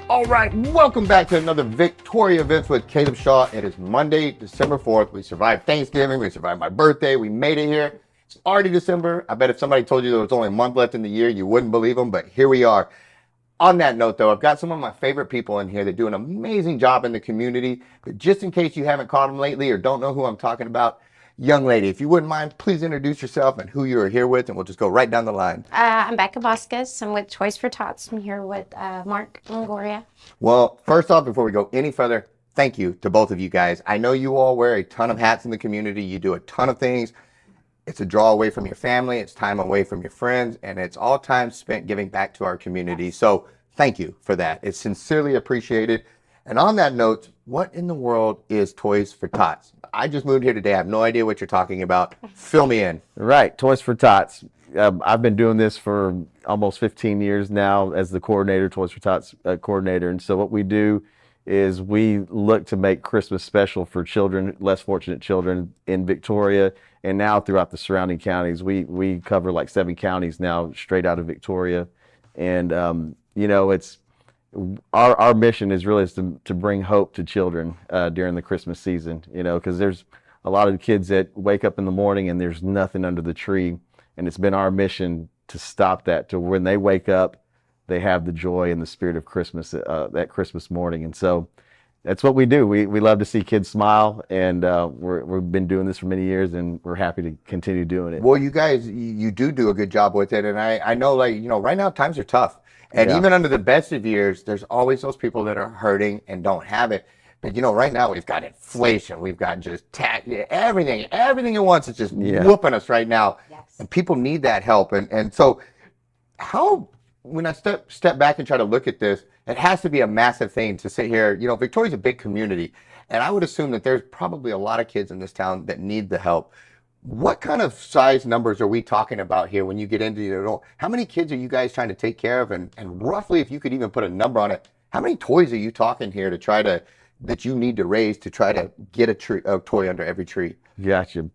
All right, welcome back to another Victoria Events with Caleb Shaw. It is Monday, December 4th. We survived Thanksgiving. We survived my birthday. We made it here. It's already December. I bet if somebody told you there was only a month left in the year, you wouldn't believe them, but here we are. On that note, though, I've got some of my favorite people in here that do an amazing job in the community. But just in case you haven't caught them lately or don't know who I'm talking about, young lady, if you wouldn't mind, please introduce yourself and who you are here with, and we'll just go right down the line. I'm Becca Vasquez. I'm with Toys for Tots. I'm here with Mark and Gloria. Well, first off, before we go any further, thank you to both of you guys. I know you all wear a ton of hats in the community. You do a ton of things. It's a draw away from your family. It's time away from your friends. And it's all time spent giving back to our community. So thank you for that. It's sincerely appreciated. And on that note, what in the world is Toys for Tots? I just moved here today. I have no idea what you're talking about. Fill me in. Right, Toys for Tots. I've been doing this for almost 15 years now as the coordinator, Toys for Tots coordinator. And so what we do is we look to make Christmas special for children, less fortunate children in Victoria and now throughout the surrounding counties. We cover like 7 counties now straight out of Victoria. And, it's our mission is really to bring hope to children during the Christmas season, because there's a lot of kids that wake up in the morning and there's nothing under the tree. And it's been our mission to stop that, to when they wake up, they have the joy and the spirit of Christmas that Christmas morning. And so that's what we do. We love to see kids smile, and we've been doing this for many years, and we're happy to continue doing it. Well, you guys, you do a good job with it. And I know, right now times are tough. And even under the best of years, there's always those people that are hurting and don't have it. But, right now we've got inflation. We've got just tax, everything at once is just whooping us right now. Yes. And people need that help. And so when I step back and try to look at this, it has to be a massive thing to sit here. Victoria's a big community. And I would assume that there's probably a lot of kids in this town that need the help. What kind of size numbers are we talking about here when you get into how many kids are you guys trying to take care of? And roughly, if you could even put a number on it, how many toys are you talking here that you need to raise to try to get a toy under every tree? Gotcha.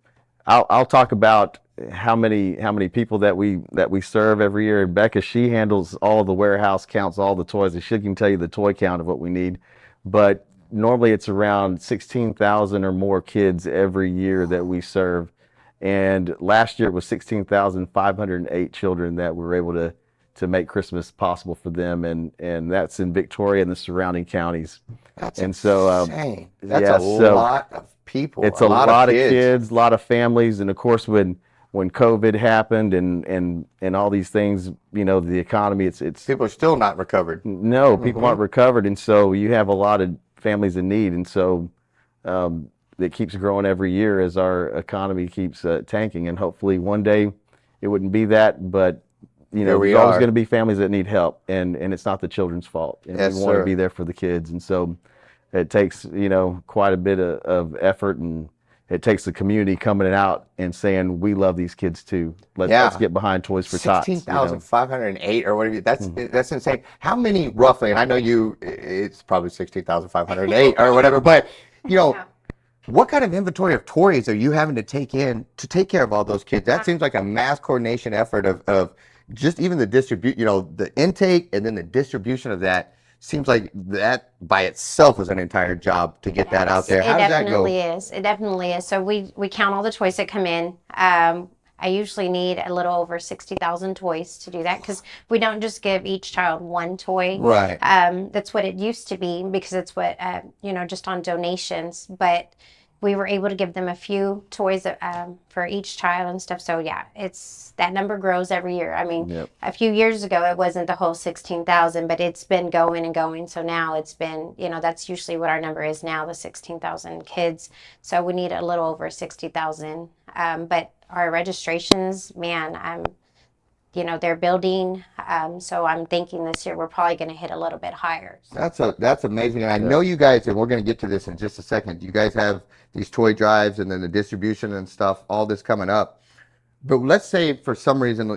I'll talk about how many people that we serve every year. And Becca, she handles all the warehouse counts, all the toys, and she can tell you the toy count of what we need. But normally it's around 16,000 or more kids every year that we serve. And last year it was 16,508 children that we were able to make Christmas possible for them, and that's in Victoria and the surrounding counties. That's and so insane. That's a lot of people. It's a lot of kids, a lot of families, and of course when COVID happened and all these things, the economy, it's people are still not recovered. No, people aren't recovered, and so you have a lot of families in need, and so it keeps growing every year as our economy keeps tanking, and hopefully one day it wouldn't be that, but there's always going to be families that need help, and it's not the children's fault, and we want to be there for the kids. And so it takes quite a bit of effort, and it takes the community coming out and saying, we love these kids too. Let's get behind Toys for Tots. 16,508 or whatever. That's insane. How many roughly, and I know it's probably 16,508 or whatever, but what kind of inventory of toys are you having to take in to take care of all those kids? That seems like a mass coordination effort of just even the the intake and then the distribution of that. Seems like that by itself is an entire job to get that out there. How does that go? It definitely is. So we count all the toys that come in. I usually need a little over 60,000 toys to do that, because we don't just give each child one toy. Right. That's what it used to be, because it's what, just on donations. But we were able to give them a few toys for each child and stuff. So that number grows every year. I mean, A few years ago, it wasn't the whole 16,000, but it's been going and going. So now it's been, that's usually what our number is now, the 16,000 kids. So we need a little over 60,000. But our registrations, man, they're building. So I'm thinking this year we're probably going to hit a little bit higher. So. That's amazing. And I know you guys, and we're going to get to this in just a second, you guys have these toy drives and then the distribution and stuff, all this coming up. But let's say for some reason,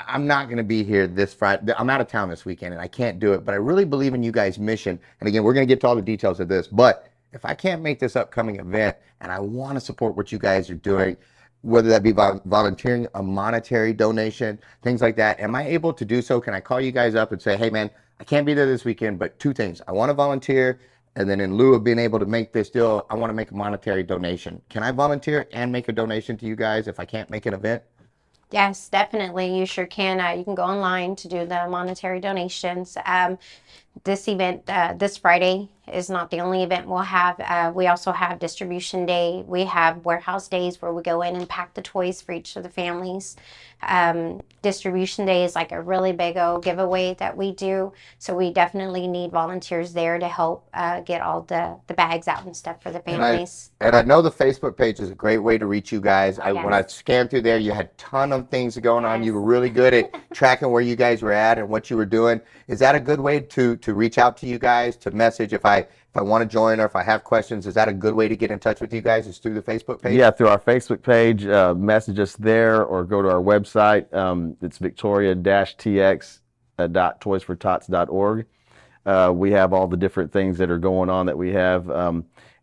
I'm not going to be here this Friday. I'm out of town this weekend and I can't do it. But I really believe in you guys' mission. And again, we're going to get to all the details of this. But if I can't make this upcoming event and I want to support what you guys are doing, whether that be volunteering, a monetary donation, things like that, am I able to do so? Can I call you guys up and say, hey man, I can't be there this weekend, but two things. I want to volunteer, and then in lieu of being able to make this deal, I want to make a monetary donation. Can I volunteer and make a donation to you guys if I can't make an event? Yes, definitely. You sure can. You can go online to do the monetary donations. This event, this Friday, is not the only event we'll have. We also have distribution day. We have warehouse days where we go in and pack the toys for each of the families. Distribution day is like a really big old giveaway that we do. So we definitely need volunteers there to help get all the bags out and stuff for the families. And I know the Facebook page is a great way to reach you guys. Yes. When I scanned through there, you had a ton of things going on. You were really good at tracking where you guys were at and what you were doing. Is that a good way to reach out to you guys, to message if I want to join or if I have questions? Is that a good way to get in touch with you guys, is through the Facebook page? Yeah, through our Facebook page, message us there or go to our website. It's victoria-tx.toysfortots.org. We have all the different things that are going on that we have.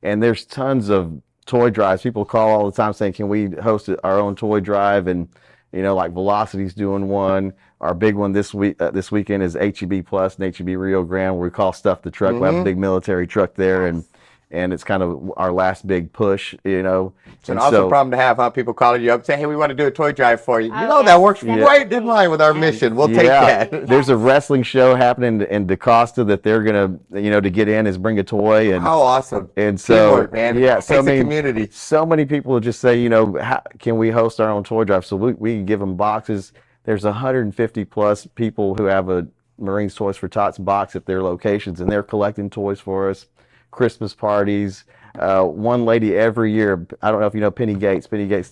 And there's tons of toy drives. People call all the time saying, can we host our own toy drive? And, like Velocity's doing one. Our big one this weekend is HEB Plus and HEB Rio Grande, where we call Stuff the Truck. We have a big military truck there, and it's kind of our last big push, It's an awesome problem to have, huh? People calling you up and say, hey, we want to do a toy drive for you. That works right in line with our mission. We'll take that. There's a wrestling show happening in DaCosta that they're going to, to get in is bring a toy. And how awesome. And so, teamwork, man. Yeah, so community. So many people just say, how can we host our own toy drive? So we give them boxes. There's 150 plus people who have a Marines Toys for Tots box at their locations, and they're collecting toys for us. Christmas parties. One lady every year, I don't know if you know Penny Gates. Penny Gates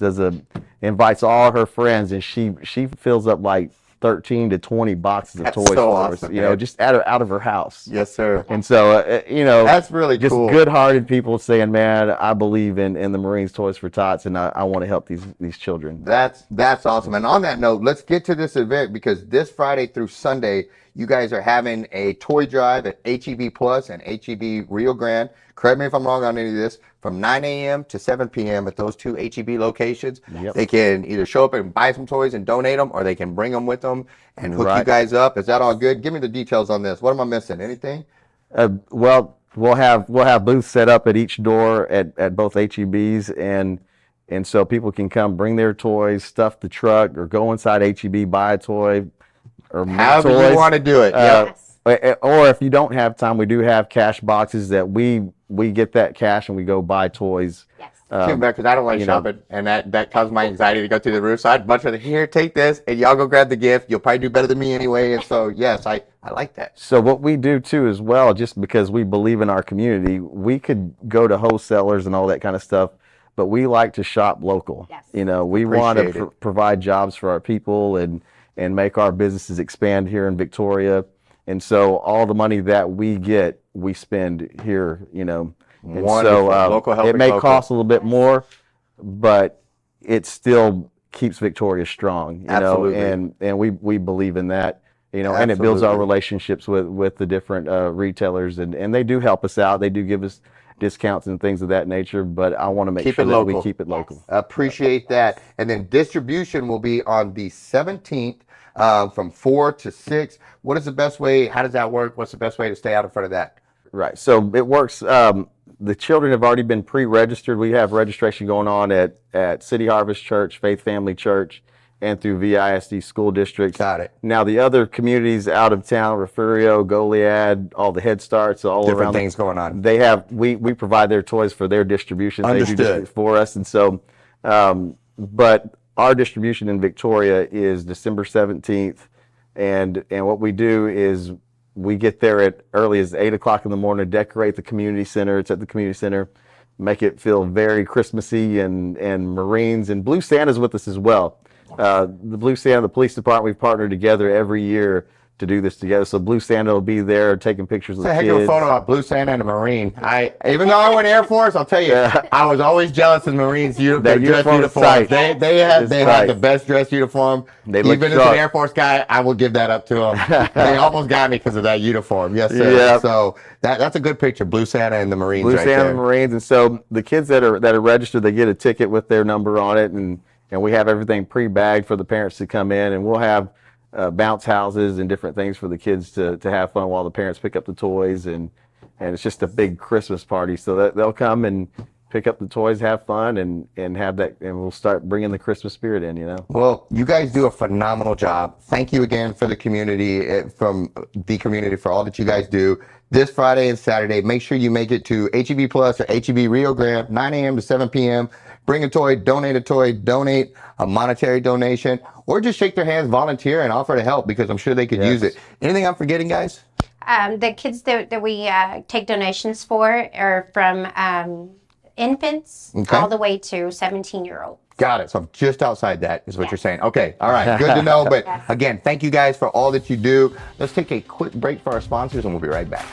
invites all her friends, and she fills up like 13 to 20 boxes of toys for us. Just out of her house. Yes, sir. And so that's really just cool. Good-hearted people saying, "Man, I believe in the Marines Toys for Tots, and I want to help these children." That's awesome. And on that note, let's get to this event, because this Friday through Sunday, you guys are having a toy drive at HEB Plus and HEB Rio Grande. Correct me if I'm wrong on any of this. From 9 a.m. to 7 p.m. at those two HEB locations. Yep. They can either show up and buy some toys and donate them, or they can bring them with them and hook you guys up. Is that all good? Give me the details on this. What am I missing? Anything? Well, we'll have booths set up at each door at both HEBs, and so people can come bring their toys, stuff the truck, or go inside HEB, buy a toy, or however toys. You want to do it. Or if you don't have time, we do have cash boxes that we get that cash and we go buy toys. Yes. Because I don't like shopping, and that causes my anxiety to go through the roof. So I'd much rather, here, take this, and y'all go grab the gift. You'll probably do better than me anyway. And so, yes, I like that. So what we do too as well, just because we believe in our community, we could go to wholesalers and all that kind of stuff, but we like to shop local. Yes. We want to provide jobs for our people and make our businesses expand here in Victoria. And so all the money that we get, we spend here, And Wonderful. Local helping it may local. cost a little bit more, but it still keeps Victoria strong, Absolutely. And we believe in that, and it builds our relationships with the different retailers, and they do help us out. They do give us discounts and things of that nature, but I want to make sure that we keep it local. Appreciate that. And then distribution will be on the 17th. From 4 to 6. What is the best way? How does that work? What's the best way to stay out in front of that? Right. So it works. The children have already been pre-registered. We have registration going on at City Harvest Church, Faith Family Church, and through VISD school districts. Got it. Now the other communities out of town, Refugio, Goliad, all the Head Starts, all different around things going on. They have we provide their toys for their distribution. Understood. They do it for us, and so but our distribution in Victoria is December 17th, and what we do is we get there at early as 8 o'clock in the morning, decorate the community center. It's at the community center, make it feel very Christmassy, and Marines and Blue Santa's with us as well. The Blue Santa, the police department, we've partnered together every year to do this together. So Blue Santa will be there taking pictures with It's a kids. heck of a photo of Blue Santa and a Marine. Even though I went Air Force, I'll tell you, I was always jealous of Marines' dress uniforms. They had the best dress uniform. Even as an Air Force guy, I will give that up to them. They almost got me because of that uniform. Yes, sir. Yep. So that's a good picture. Blue Santa and the Marines. Blue Santa and the Marines. And so the kids that are registered, they get a ticket with their number on it, and and we have everything pre-bagged for the parents to come in, and we'll have bounce houses and different things for the kids to have fun while the parents pick up the toys, and it's just a big Christmas party. So that they'll come and pick up the toys, have fun, and have that, and we'll start bringing the Christmas spirit in, you know. Well, you guys do a phenomenal job. Thank you again for the community, for all that you guys do. This Friday and Saturday, make sure you make it to HEB Plus or HEB Rio Grande, 9 a.m. to 7 p.m. Bring a toy, donate a monetary donation, or just shake their hands, volunteer, and offer to help, because I'm sure they could use it. Anything I'm forgetting, guys? The kids that we take donations for are from infants all the way to 17-year-olds. Got it. So just outside that is what you're saying. Okay. All right. Good to know. But again, thank you guys for all that you do. Let's take a quick break for our sponsors, and we'll be right back.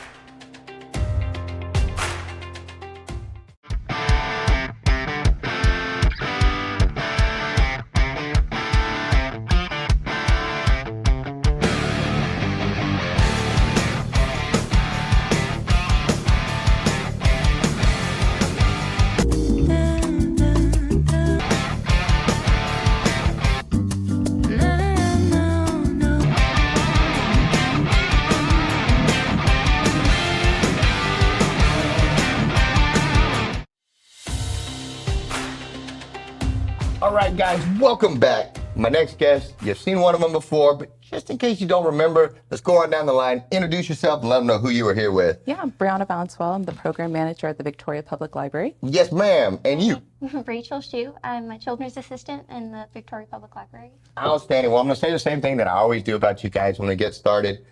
All right, guys, welcome back. My next guest, you've seen one of them before, but just in case you don't remember, let's go on down the line, introduce yourself, and let them know who you were here with. Yeah, I'm Brianna Valenzuela. I'm the program manager at the Victoria Public Library. Yes, ma'am. And you? Rachel Shue. I'm a children's assistant in the Victoria Public Library. Outstanding. Well, I'm going to say the same thing that I always do about you guys when we get started.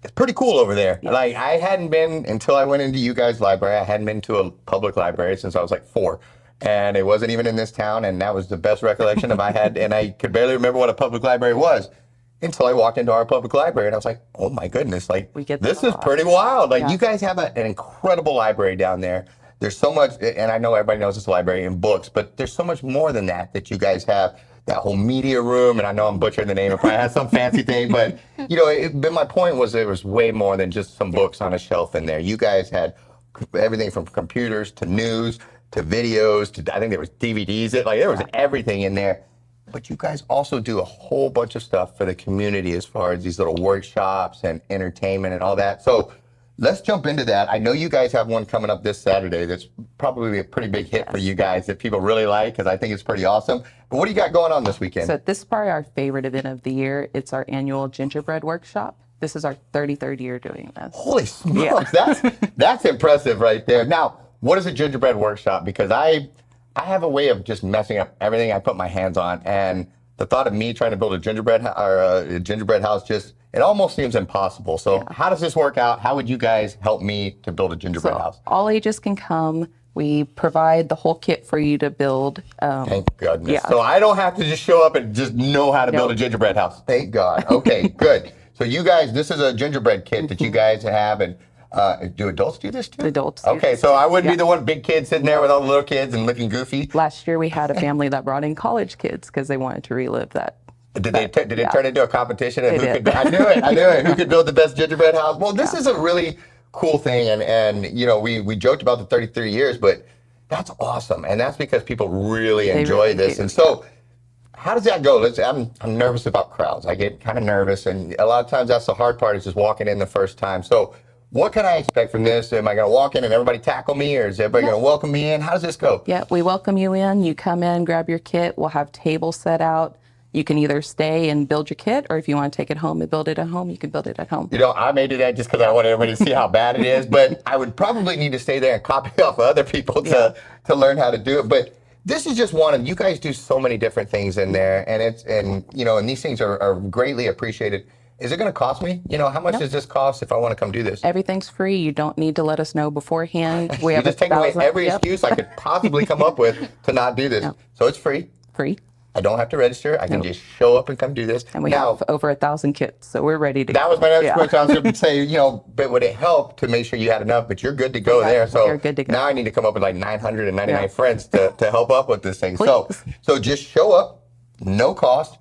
It's pretty cool over there. Yes. Like, I hadn't been, until I went into you guys' library, I hadn't been to a public library since I was like 4. And it wasn't even in this town, and that was the best recollection of I had, and I could barely remember what a public library was until I walked into our public library, and I was like, oh my goodness, like, this is pretty wild. Like, you guys have an incredible library down there. There's so much, and I know everybody knows it's a library and books, but there's so much more than that you guys have. That whole media room, and I know I'm butchering the name, it probably has some fancy thing, but, you know, but my point was there was way more than just some books on a shelf in there. You guys had everything from computers to news, to videos, to I think there was DVDs, like there was everything in there. But you guys also do a whole bunch of stuff for the community as far as these little workshops and entertainment and all that. So let's jump into that. I know you guys have one coming up this Saturday that's probably a pretty big hit for you guys that people really like, because I think it's pretty awesome. But what do you got going on this weekend? So this is probably our favorite event of the year. It's our annual Gingerbread Workshop. This is our 33rd year doing this. Holy smokes, that's impressive right there. Now, what is a gingerbread workshop? Because I have a way of just messing up everything I put my hands on, and the thought of me trying to build a gingerbread house just, it almost seems impossible. So how does this work out? How would you guys help me to build a gingerbread house? All ages can come. We provide the whole kit for you to build. Thank goodness. Yeah. So I don't have to just show up and just know how to build a gingerbread house. Thank God. Okay, good. So you guys, this is a gingerbread kit that you guys have, and do adults do this too? Adults do Okay, this. so I wouldn't be the one big kid sitting there with all the little kids and looking goofy. Last year we had a family that brought in college kids because they wanted to relive that. Did it turn into a competition? And I knew it. Who could build the best gingerbread house? Well, this is a really cool thing, and you know, we joked about the 33 years, but that's awesome, and that's because people really enjoy this. And so, how does that go? I'm nervous about crowds. I get kind of nervous, and a lot of times that's the hard part, is just walking in the first time. So what can I expect from this? Am I going to walk in and everybody tackle me, or is everybody going to welcome me in? How does this go? Yeah, we welcome you in. You come in, grab your kit. We'll have tables set out. You can either stay and build your kit, or if you want to take it home and build it at home, you can build it at home. You know, I may do that just because I want everybody to see how bad it is, but I would probably need to stay there and copy off of other people to learn how to do it. But this is just one of, you guys do so many different things in there, and you know, and these things are greatly appreciated. Is it going to cost me? You know, how much does this cost if I want to come do this? Everything's free. You don't need to let us know beforehand. We have just take away every excuse I could possibly come up with to not do this. So it's free. Free. I don't have to register. I can just show up and come do this. And we have over 1,000 kits, so we're ready to go. That was my next question. I was going to say, you know, but would it help to make sure you had enough? But you're good to go there. So you're good to go. Now I need to come up with like 999 friends to help up with this thing. So just show up, no cost.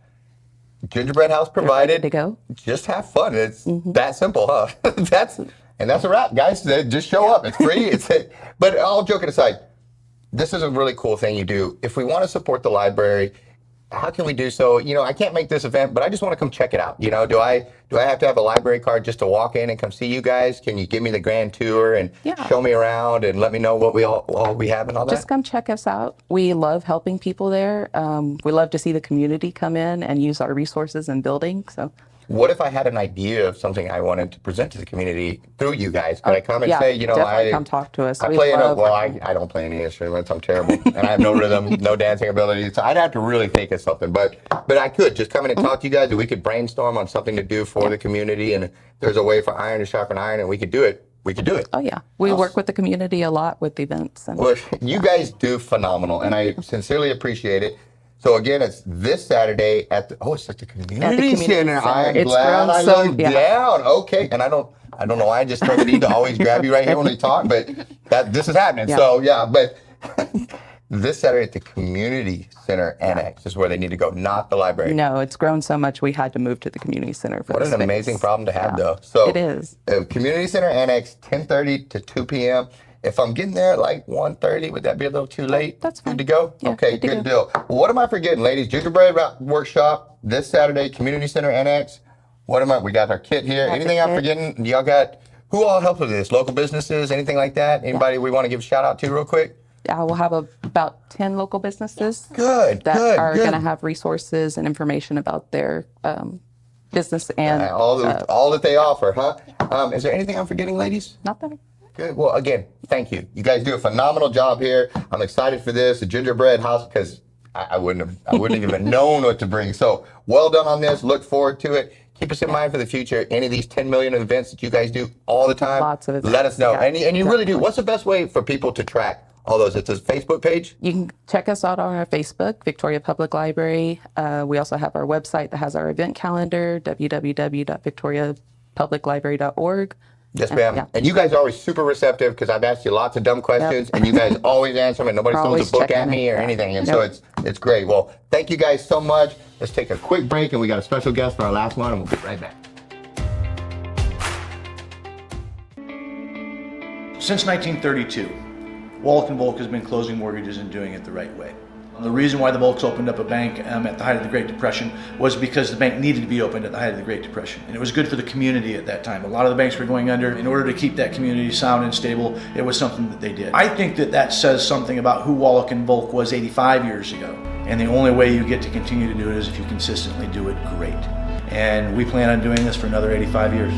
Gingerbread house provided. To go. Just have fun. It's that simple, huh? That's a wrap, guys. Just show up. It's free. But all joking aside, this is a really cool thing you do. If we want to support the library, how can we do so? I can't make this event, but I just want to come check it out. Do I have to have a library card just to walk in and come see you guys? Can you give me the grand tour and show me around and let me know what we have and all that? Just come check us out. We love helping people there. We love to see the community come in and use our resources and building. So, what if I had an idea of something I wanted to present to the community through you guys? Could I come and say, definitely come talk to us. I don't play any instruments. I'm terrible, and I have no rhythm, no dancing ability. So I'd have to really think of something. But I could just come in and talk to you guys, and we could brainstorm on something to do for the community. And if there's a way for iron to sharpen iron, and we could do it. We could do it. Oh yeah, we work with the community a lot with events. And well, you guys do phenomenal, and I sincerely appreciate it. So again, it's this Saturday it's at the Community Center. I'm glad I looked down. Okay, and I don't know why I just feel the need to always grab you right here when we talk, but this is happening. Yeah. So yeah, but this Saturday at the Community Center Annex is where they need to go, not the library. No, it's grown so much we had to move to the Community Center for What an space. amazing problem to have, though. So it is. Community Center Annex, 10:30 to 2 p.m. If I'm getting there at like 1:30, would that be a little too late? That's fine. Good to go? Yeah, okay, good deal. Well, what am I forgetting, ladies? Gingerbread Workshop this Saturday, Community Center Annex. We got our kit here. Anything I'm forgetting? Y'all got, who all helps with this? Local businesses, anything like that? Anybody we want to give a shout out to real quick? Yeah, we'll have about 10 local businesses that are going to have resources and information about their business and all that they offer, huh? Is there anything I'm forgetting, ladies? Nothing. Good. Well, again, thank you. You guys do a phenomenal job here. I'm excited for this, the Gingerbread House, because I wouldn't have even known what to bring. So well done on this. Look forward to it. Keep us in mind for the future. Any of these 10 million events that you guys do all the time, lots of events. Let us know. Yeah, and you really do. What's the best way for people to track all those? It's a Facebook page? You can check us out on our Facebook, Victoria Public Library. We also have our website that has our event calendar, www.victoriapubliclibrary.org. Yes, ma'am. And you guys are always super receptive because I've asked you lots of dumb questions and you guys always answer them and nobody throws a book at me or anything. And so it's great. Well, thank you guys so much. Let's take a quick break and we got a special guest for our last one and we'll be right back. Since 1932, Wallach & Volk has been closing mortgages and doing it the right way. The reason why the Volks opened up a bank at the height of the Great Depression was because the bank needed to be opened at the height of the Great Depression. And it was good for the community at that time. A lot of the banks were going under. In order to keep that community sound and stable, it was something that they did. I think that says something about who Wallach & Volk was 85 years ago. And the only way you get to continue to do it is if you consistently do it great. And we plan on doing this for another 85 years.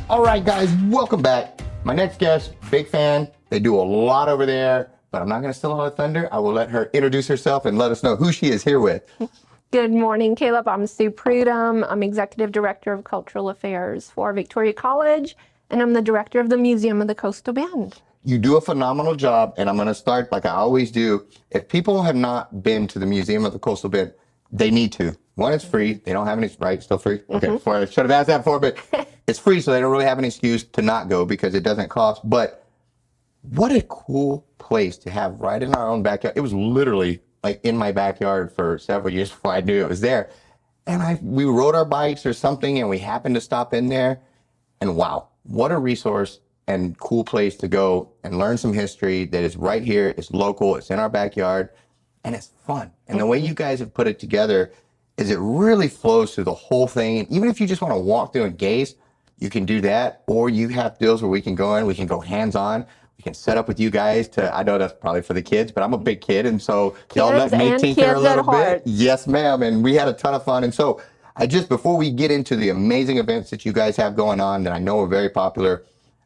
All right, guys, welcome back. My next guest, big fan. They do a lot over there, but I'm not going to steal all the thunder. I will let her introduce herself and let us know who she is here with. Good morning, Caleb. I'm Sue Prudhomme. I'm Executive Director of Cultural Affairs for Victoria College, and I'm the Director of the Museum of the Coastal Bend. You do a phenomenal job, and I'm going to start like I always do. If people have not been to the Museum of the Coastal Bend, they need to. One, it's free. They don't have any, right? Still free? Okay, before I should have asked that before, but it's free, so they don't really have an excuse to not go because it doesn't cost. But what a cool place to have right in our own backyard. It was literally like in my backyard for several years before I knew it was there. And we rode our bikes or something, and we happened to stop in there. And wow, what a resource and cool place to go and learn some history that is right here. It's local. It's in our backyard, and it's fun. And the way you guys have put it together is it really flows through the whole thing. And even if you just want to walk through and gaze, you can do that. Or you have deals where we can go in, we can go hands-on. We can set up with you guys I know that's probably for the kids, but I'm a big kid. And so y'all let me tinker a little bit. Yes, ma'am. And we had a ton of fun. And so before we get into the amazing events that you guys have going on that I know are very popular,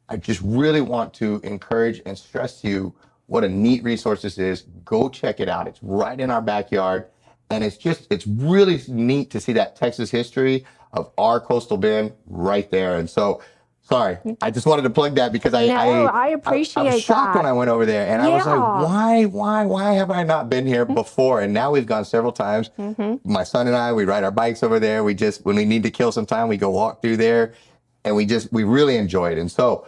I just really want to encourage and stress to you what a neat resource this is. Go check it out. It's right in our backyard. And it's really neat to see that Texas history of our coastal bend right there. And so, sorry, I just wanted to plug that because I appreciate I was shocked that. when I went over there, and I was like, why have I not been here before? And now we've gone several times. My son and I, we ride our bikes over there. When we need to kill some time, we go walk through there, and we really enjoy it. And so,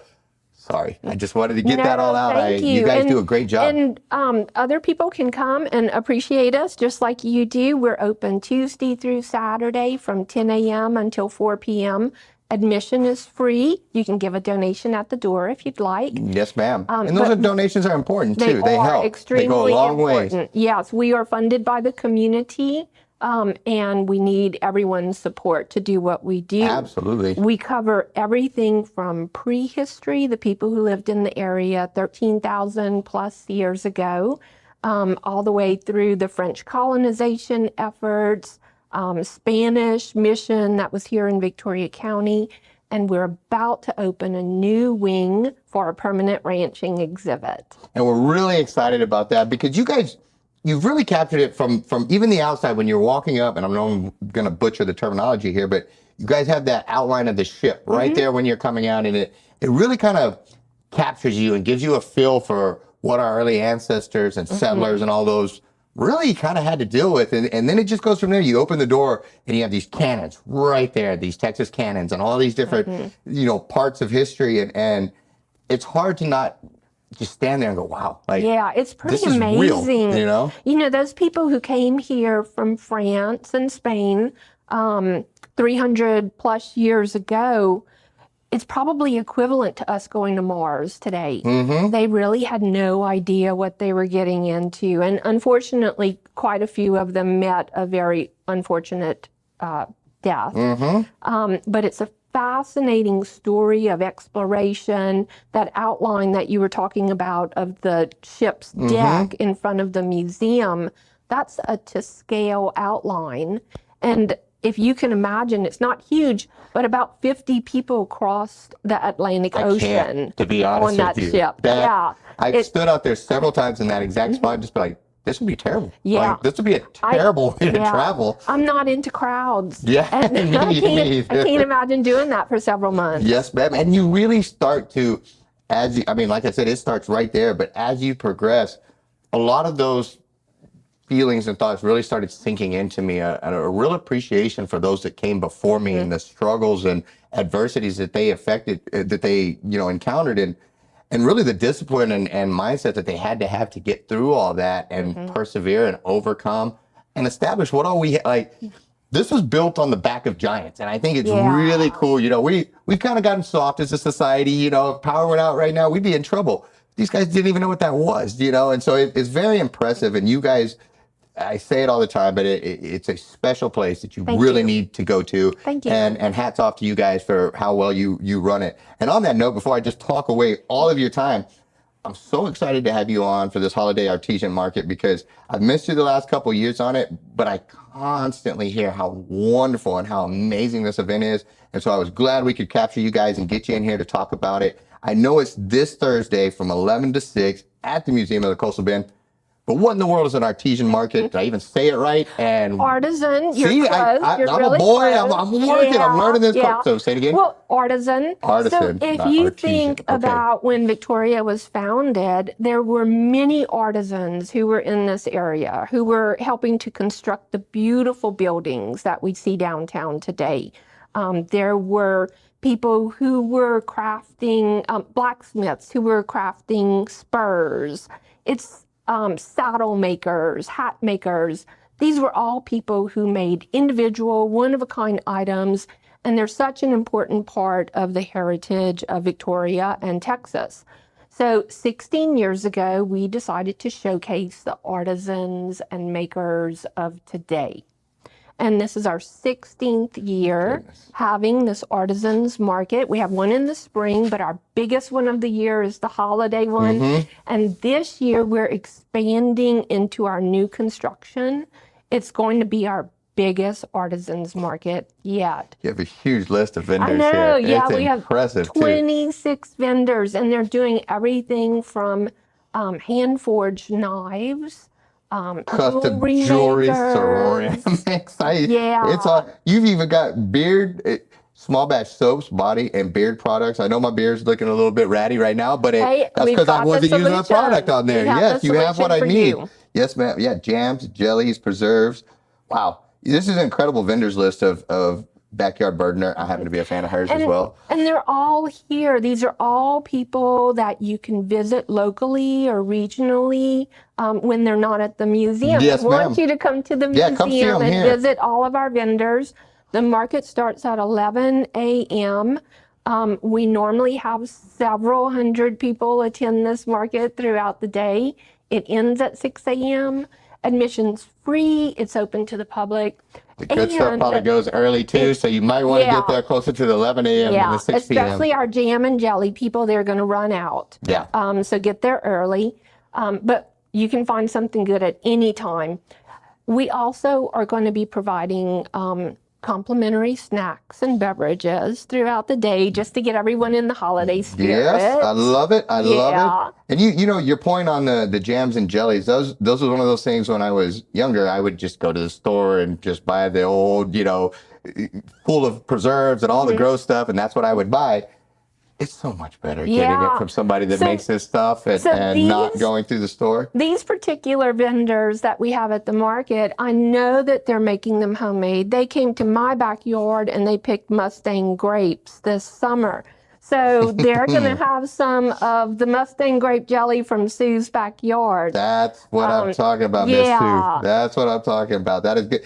sorry, I just wanted to get that all out. Thank you. You guys do a great job. And other people can come and appreciate us just like you do. We're open Tuesday through Saturday from 10 a.m. until 4 p.m. Admission is free. You can give a donation at the door if you'd like. Yes, ma'am. And those donations are important too. They They are help. extremely They go a long ways. important. Yes, we are funded by the community, and we need everyone's support to do what we do. Absolutely. We cover everything from prehistory, the people who lived in the area 13,000 plus years ago, all the way through the French colonization efforts, Spanish mission that was here in Victoria County, and we're about to open a new wing for a permanent ranching exhibit. And we're really excited about that because you've really captured it from even the outside when you're walking up, and I know I'm going to butcher the terminology here, but you guys have that outline of the ship right there when you're coming out, and it really kind of captures you and gives you a feel for what our early ancestors and settlers and all those really kind of had to deal with. And then it just goes from there. You open the door and you have these cannons right there, these Texas cannons and all these different, parts of history. And it's hard to not just stand there and go, wow. Like, yeah, it's pretty this is amazing. real, Those people who came here from France and Spain 300 plus years ago, it's probably equivalent to us going to Mars today. They really had no idea what they were getting into. And unfortunately, quite a few of them met a very unfortunate death. But it's a fascinating story of exploration. That outline that you were talking about of the ship's deck in front of the museum, that's a to scale outline. And if you can imagine, it's not huge, but about 50 people crossed the Atlantic Ocean to be honest on that with you. ship. I stood out there several times in that exact spot and just be like, this would be terrible. Yeah. Like, this would be a terrible way to travel. I'm not into crowds. Yeah, And I can't imagine doing that for several months. Yes, ma'am. And you really start to, like I said, it starts right there. But as you progress, a lot of those feelings and thoughts really started sinking into me, a real appreciation for those that came before me and the struggles and adversities that they encountered, and really the discipline and mindset that they had to have to get through all that and persevere and overcome and establish what all we like. This was built on the back of giants, and I think it's really cool. We've kind of gotten soft as a society. If power went out right now, we'd be in trouble. These guys didn't even know what that was, and so it's very impressive. And you guys, I say it all the time, but it's a special place that you really need to go to. Thank you. And hats off to you guys for how well you run it. And on that note, before I just talk away all of your time, I'm so excited to have you on for this Holiday Artisan Market because I've missed you the last couple of years on it, but I constantly hear how wonderful and how amazing this event is. And so I was glad we could capture you guys and get you in here to talk about it. I know it's this Thursday from 11 to 6 at the Museum of the Coastal Bend. But what in the world is an artisan market? Did I even say it right? And artisan, you're see, close. I'm really a boy. close. I'm working. I'm learning this. So say it again. Well, artisan. Artisan, So if not you artesian. think Okay. about when Victoria was founded, there were many artisans who were in this area who were helping to construct the beautiful buildings that we see downtown today. There were people who were crafting, blacksmiths who were crafting spurs. It's saddle makers, hat makers. These were all people who made individual, one-of-a-kind items, and they're such an important part of the heritage of Victoria and Texas. So 16 years ago, we decided to showcase the artisans and makers of today. And this is our 16th year having this artisans market. We have one in the spring, but our biggest one of the year is the holiday one. And this year we're expanding into our new construction. It's going to be our biggest artisans market yet. You have a huge list of vendors I know, here. yeah, It's we have impressive, 26 vendors, and they're doing everything from hand-forged knives, custom jewelry, ceramics. It's all. You've even got small batch soaps, body and beard products. I know my beard's looking a little bit ratty right now, but that's because I wasn't using a product on there. Yes, you have what I need. Yes, ma'am. Yeah, jams, jellies, preserves. Wow, this is an incredible vendors list of Backyard Burdener. I happen to be a fan of hers as well. And they're all here. These are all people that you can visit locally or regionally when they're not at the museum. Yes, I want ma'am. you to come to the Yeah, come see museum 'em and here. visit all of our vendors. The market starts at 11 a.m. We normally have several hundred people attend this market throughout the day. It ends at 6 a.m. Admission's free. It's open to the public. The good stuff probably goes early too, so you might want to get there closer to the 11 a.m. than the 6 p.m. Especially our jam and jelly people, they're going to run out. Yeah. So get there early. But you can find something good at any time. We also are going to be providing complimentary snacks and beverages throughout the day just to get everyone in the holiday spirit. Yes, I love it. I love it. And you know, your point on the jams and jellies, those were one of those things when I was younger, I would just go to the store and just buy the old, you know, full of preserves and all the gross stuff, and that's what I would buy. It's so much better getting it from somebody that makes this stuff and not going through the store. These particular vendors that we have at the market, I know that they're making them homemade. They came to my backyard and they picked Mustang grapes this summer. So they're going to have some of the Mustang grape jelly from Sue's backyard. That's what I'm talking about, Miss Sue. That's what I'm talking about. That is good.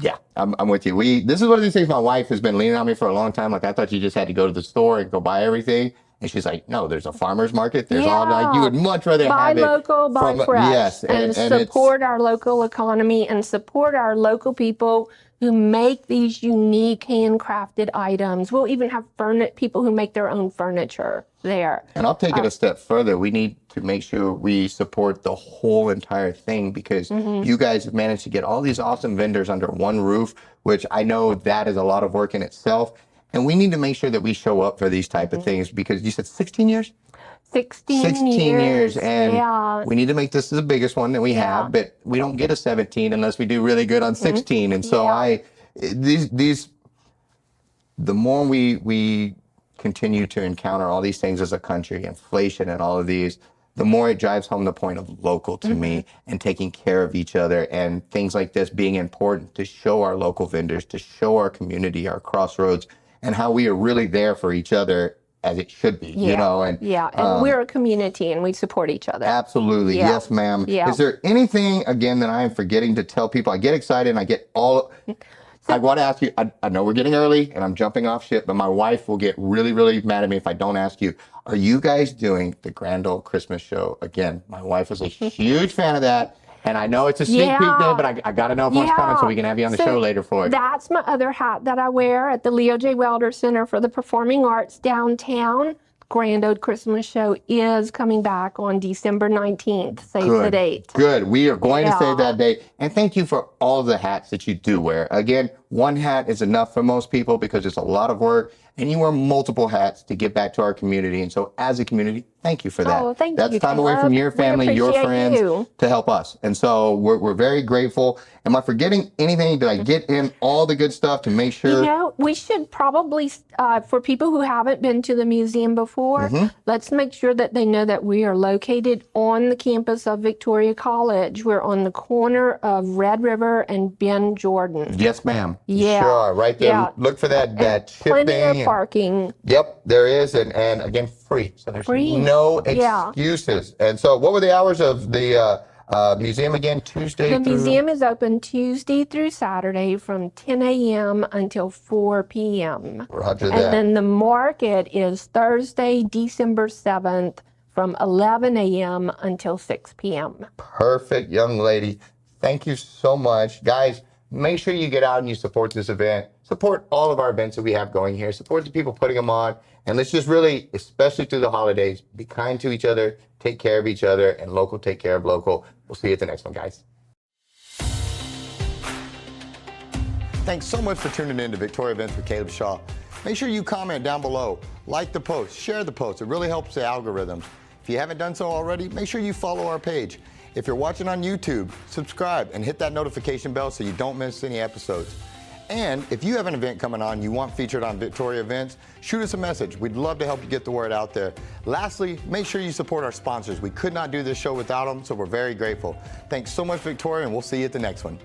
Yeah, I'm with you. This is one of these things my wife has been leaning on me for a long time. Like, I thought you just had to go to the store and go buy everything. And she's like, no, there's a farmer's market. There's all, like, you would much rather have it. Buy local, buy fresh. Yes. And support our local economy and support our local people who make these unique handcrafted items. We'll even have people who make their own furniture there. And I'll take it a step further. We need to make sure we support the whole entire thing, because you guys have managed to get all these awesome vendors under one roof, which I know that is a lot of work in itself. And we need to make sure that we show up for these type of things, because you said 16 years? 16 years. And we need to make this the biggest one that we have, but we don't get a 17 unless we do really good on 16. And so the more we continue to encounter all these things as a country, inflation and all of these, the more it drives home the point of local to me, and taking care of each other, and things like this being important to show our local vendors, to show our community, our crossroads, and how we are really there for each other as it should be, you know. And and we're a community and we support each other. Absolutely. Yes, ma'am. Is there anything, again, that I am forgetting to tell people? I get excited and I get all... I want to ask you, I know we're getting early and I'm jumping off ship, but my wife will get really, really mad at me if I don't ask you. Are you guys doing the Grand Old Christmas Show again? My wife is a huge fan of that. And I know it's a sneak peek there, but I got to know if one's coming so we can have you on the show later for it. That's my other hat that I wear at the Leo J. Welder Center for the Performing Arts downtown. Grand Old Christmas Show is coming back on December 19th. Save the date. Good. We are going to save that date. And thank you for all the hats that you do wear. Again, one hat is enough for most people because it's a lot of work, and you wear multiple hats to give back to our community. And so as a community, thank you for that. Oh, thank you. That's time away from your family, your friends to help us. And so we're very grateful. Am I forgetting anything? Did I get in all the good stuff to make sure? You know, we should probably, for people who haven't been to the museum before, let's make sure that they know that we are located on the campus of Victoria College. We're on the corner of Red River and Ben Jordan. Yes, ma'am. Yeah. Sure, right there. Yeah. Look for that chip Plenty thing. of parking. Yep, there is. And again, free. So there's no excuses. And so what were the hours of the museum again? The museum is open Tuesday through Saturday from 10 a.m. until 4 p.m. Roger that. And then the market is Thursday, December 7th from 11 a.m. until 6 p.m. Perfect, young lady. Thank you so much. Guys, make sure you get out and you support this event. Support all of our events that we have going here. Support the people putting them on. And let's just really, especially through the holidays, be kind to each other, take care of each other, and local take care of local. We'll see you at the next one, guys. Thanks so much for tuning in to Victoria Events with Caleb Shaw. Make sure you comment down below, like the post, share the post. It really helps the algorithms. If you haven't done so already, make sure you follow our page. If you're watching on YouTube, subscribe and hit that notification bell so you don't miss any episodes. And if you have an event coming on you want featured on Victoria Events, shoot us a message. We'd love to help you get the word out there. Lastly, make sure you support our sponsors. We could not do this show without them, so we're very grateful. Thanks so much, Victoria, and we'll see you at the next one.